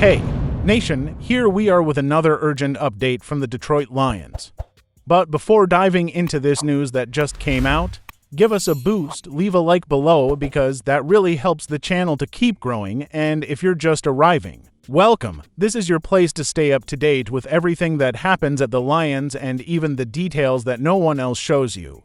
Hey, Nation, here we are with another urgent update from the Detroit Lions. But before diving into this news that just came out, give us a boost, leave a like below because that really helps the channel to keep growing, and if you're just arriving, welcome. This is your place to stay up to date with everything that happens at the Lions and even the details that no one else shows you.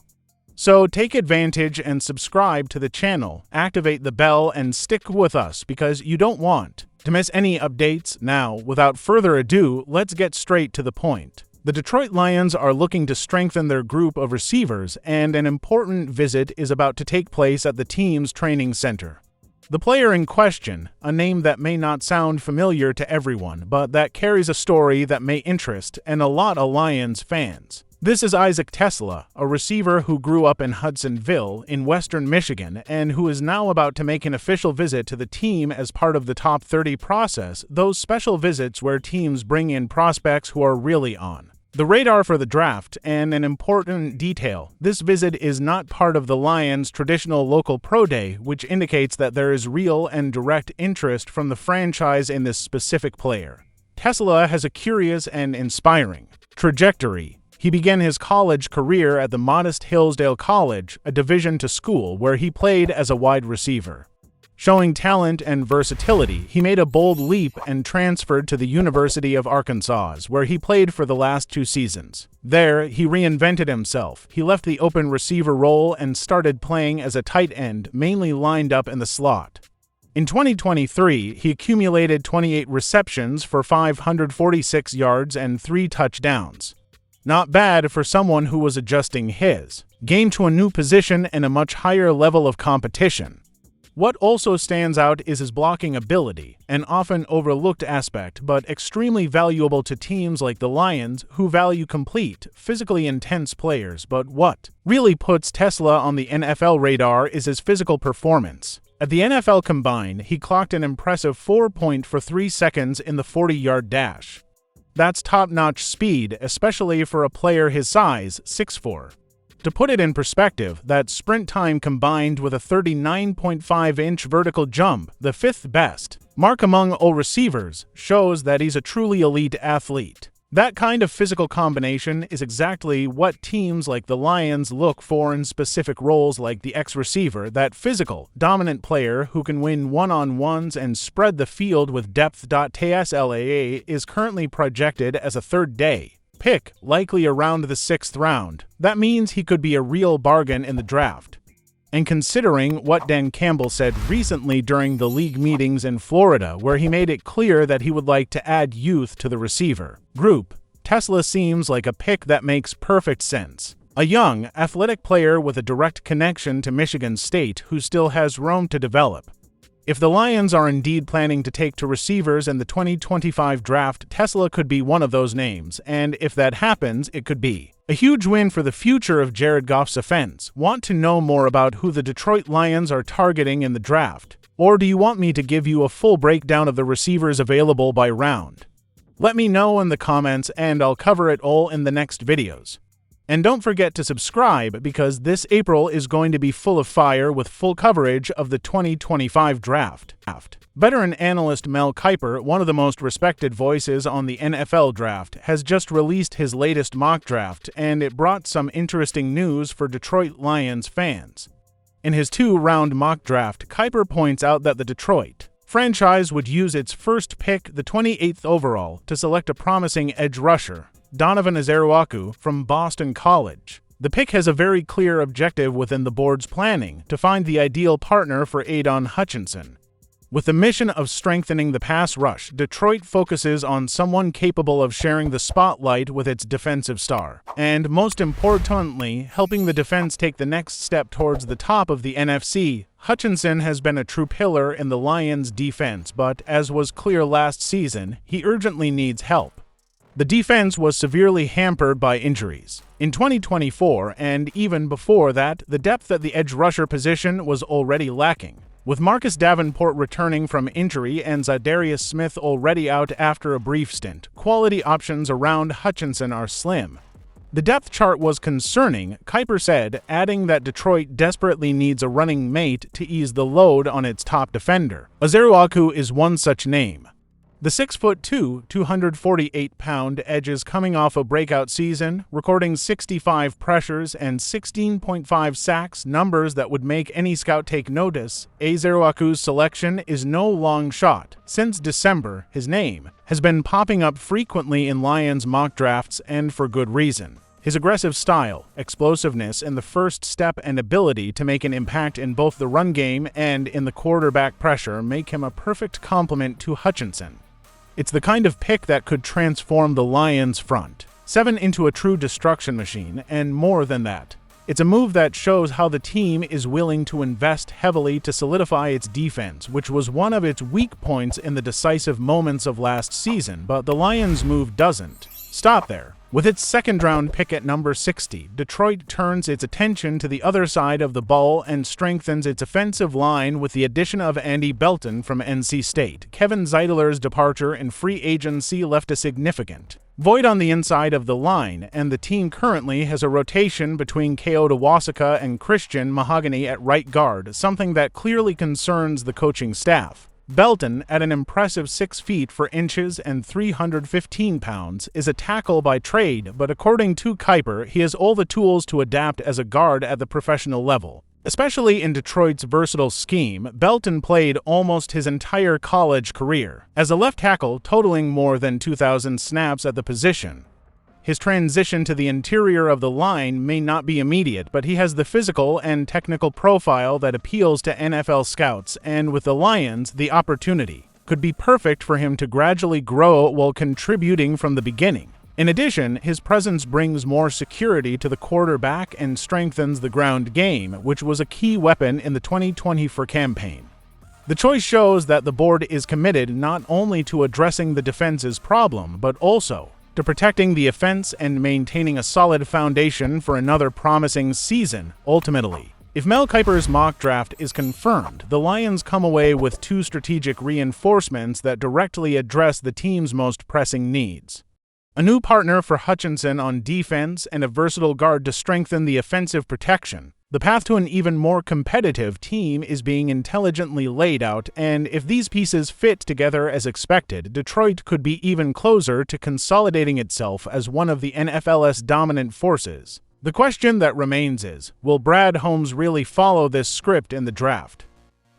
So take advantage and subscribe to the channel, activate the bell, and stick with us because you don't want to miss any updates. Now, without further ado, let's get straight to the point. The Detroit Lions are looking to strengthen their group of receivers, and an important visit is about to take place at the team's training center. The player in question, a name that may not sound familiar to everyone, but that carries a story that may interest and a lot of Lions fans. This is Isaac TeSlaa, a receiver who grew up in Hudsonville in western Michigan and who is now about to make an official visit to the team as part of the Top 30 process, those special visits where teams bring in prospects who are really on the radar for the draft. And an important detail, this visit is not part of the Lions' traditional local pro day, which indicates that there is real and direct interest from the franchise in this specific player. TeSlaa has a curious and inspiring trajectory. He began his college career at the modest Hillsdale College, a Division II school where he played as a wide receiver. Showing talent and versatility, he made a bold leap and transferred to the University of Arkansas, where he played for the last 2 seasons. There, he reinvented himself. He left the open receiver role and started playing as a tight end, mainly lined up in the slot. In 2023, he accumulated 28 receptions for 546 yards and 3 touchdowns. Not bad for someone who was adjusting his game to a new position and a much higher level of competition. What also stands out is his blocking ability, an often overlooked aspect but extremely valuable to teams like the Lions who value complete, physically intense players. But what really puts TeSlaa on the NFL radar is his physical performance. At the NFL Combine, he clocked an impressive 4.43 seconds in the 40-yard dash. That's top-notch speed, especially for a player his size, 6'4". To put it in perspective, that sprint time combined with a 39.5-inch vertical jump, the 5th best mark among all receivers, shows that he's a truly elite athlete. That kind of physical combination is exactly what teams like the Lions look for in specific roles like the X-receiver, that physical, dominant player who can win one-on-ones and spread the field with depth. TeSlaa is currently projected as a third-day pick, likely around the 6th round. That means he could be a real bargain in the draft. And considering what Dan Campbell said recently during the league meetings in Florida, where he made it clear that he would like to add youth to the receiver group, TeSlaa seems like a pick that makes perfect sense. A young, athletic player with a direct connection to Michigan State who still has room to develop. If the Lions are indeed planning to take to receivers in the 2025 draft, TeSlaa could be one of those names, and if that happens, it could be a huge win for the future of Jared Goff's offense. Want to know more about who the Detroit Lions are targeting in the draft? Or do you want me to give you a full breakdown of the receivers available by round? Let me know in the comments and I'll cover it all in the next videos. And don't forget to subscribe because this April is going to be full of fire with full coverage of the 2025 draft. Veteran analyst Mel Kiper, one of the most respected voices on the NFL draft, has just released his latest mock draft, and it brought some interesting news for Detroit Lions fans. In his 2-round mock draft, Kiper points out that the Detroit franchise would use its first pick, the 28th overall, to select a promising edge rusher, Donovan Ezeiruaku, from Boston College. The pick has a very clear objective within the board's planning, to find the ideal partner for Aidan Hutchinson. With the mission of strengthening the pass rush, Detroit focuses on someone capable of sharing the spotlight with its defensive star, and most importantly, helping the defense take the next step towards the top of the NFC. Hutchinson has been a true pillar in the Lions' defense, but as was clear last season, he urgently needs help. The defense was severely hampered by injuries. In 2024, and even before that, the depth at the edge rusher position was already lacking. With Marcus Davenport returning from injury and Za'Darius Smith already out after a brief stint, quality options around Hutchinson are slim. The depth chart was concerning, Kiper said, adding that Detroit desperately needs a running mate to ease the load on its top defender. Ezeiruaku is one such name. The 6'2", 248-pound edge is coming off a breakout season, recording 65 pressures and 16.5 sacks, numbers that would make any scout take notice. Ezeruaku's selection is no long shot. Since December, his name has been popping up frequently in Lions mock drafts, and for good reason. His aggressive style, explosiveness in the first step, and ability to make an impact in both the run game and in the quarterback pressure make him a perfect complement to Hutchinson. It's the kind of pick that could transform the Lions' front seven into a true destruction machine, and more than that. It's a move that shows how the team is willing to invest heavily to solidify its defense, which was one of its weak points in the decisive moments of last season, but the Lions' move doesn't stop there. With its second-round pick at number 60, Detroit turns its attention to the other side of the ball and strengthens its offensive line with the addition of Andy Belton from NC State. Kevin Zeitler's departure in free agency left a significant void on the inside of the line, and the team currently has a rotation between Kyoto Wasaka and Christian Mahogany at right guard, something that clearly concerns the coaching staff. Belton, at an impressive 6 feet 4 inches and 315 pounds, is a tackle by trade, but according to Kiper, he has all the tools to adapt as a guard at the professional level. Especially in Detroit's versatile scheme, Belton played almost his entire college career as a left tackle, totaling more than 2,000 snaps at the position. His transition to the interior of the line may not be immediate, but he has the physical and technical profile that appeals to NFL scouts, and with the Lions, the opportunity could be perfect for him to gradually grow while contributing from the beginning. In addition, his presence brings more security to the quarterback and strengthens the ground game, which was a key weapon in the 2024 campaign. The choice shows that the board is committed not only to addressing the defense's problem, but also to protecting the offense and maintaining a solid foundation for another promising season. Ultimately, if Mel Kiper's mock draft is confirmed, the Lions come away with 2 strategic reinforcements that directly address the team's most pressing needs. A new partner for Hutchinson on defense and a versatile guard to strengthen the offensive protection. The path to an even more competitive team is being intelligently laid out, and if these pieces fit together as expected, Detroit could be even closer to consolidating itself as one of the NFL's dominant forces. The question that remains is, will Brad Holmes really follow this script in the draft?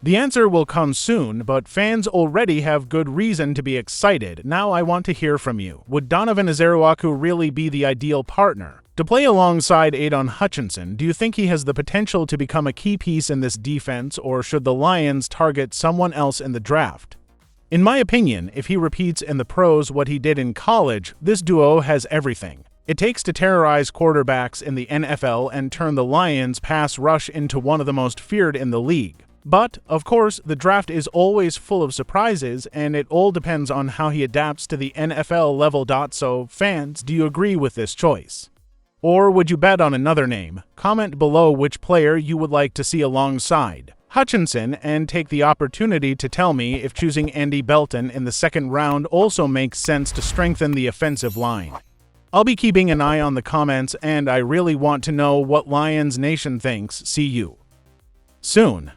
The answer will come soon, but fans already have good reason to be excited. Now I want to hear from you. Would Donovan Ezeruaku really be the ideal partner to play alongside Aidan Hutchinson? Do you think he has the potential to become a key piece in this defense, or should the Lions target someone else in the draft? In my opinion, if he repeats in the pros what he did in college, this duo has everything it takes to terrorize quarterbacks in the NFL and turn the Lions' pass rush into one of the most feared in the league. But, of course, the draft is always full of surprises, and it all depends on how he adapts to the NFL level. So, fans, do you agree with this choice? Or would you bet on another name? Comment below which player you would like to see alongside Hutchinson, and take the opportunity to tell me if choosing Andy Belton in the second round also makes sense to strengthen the offensive line. I'll be keeping an eye on the comments, and I really want to know what Lions Nation thinks. See you soon.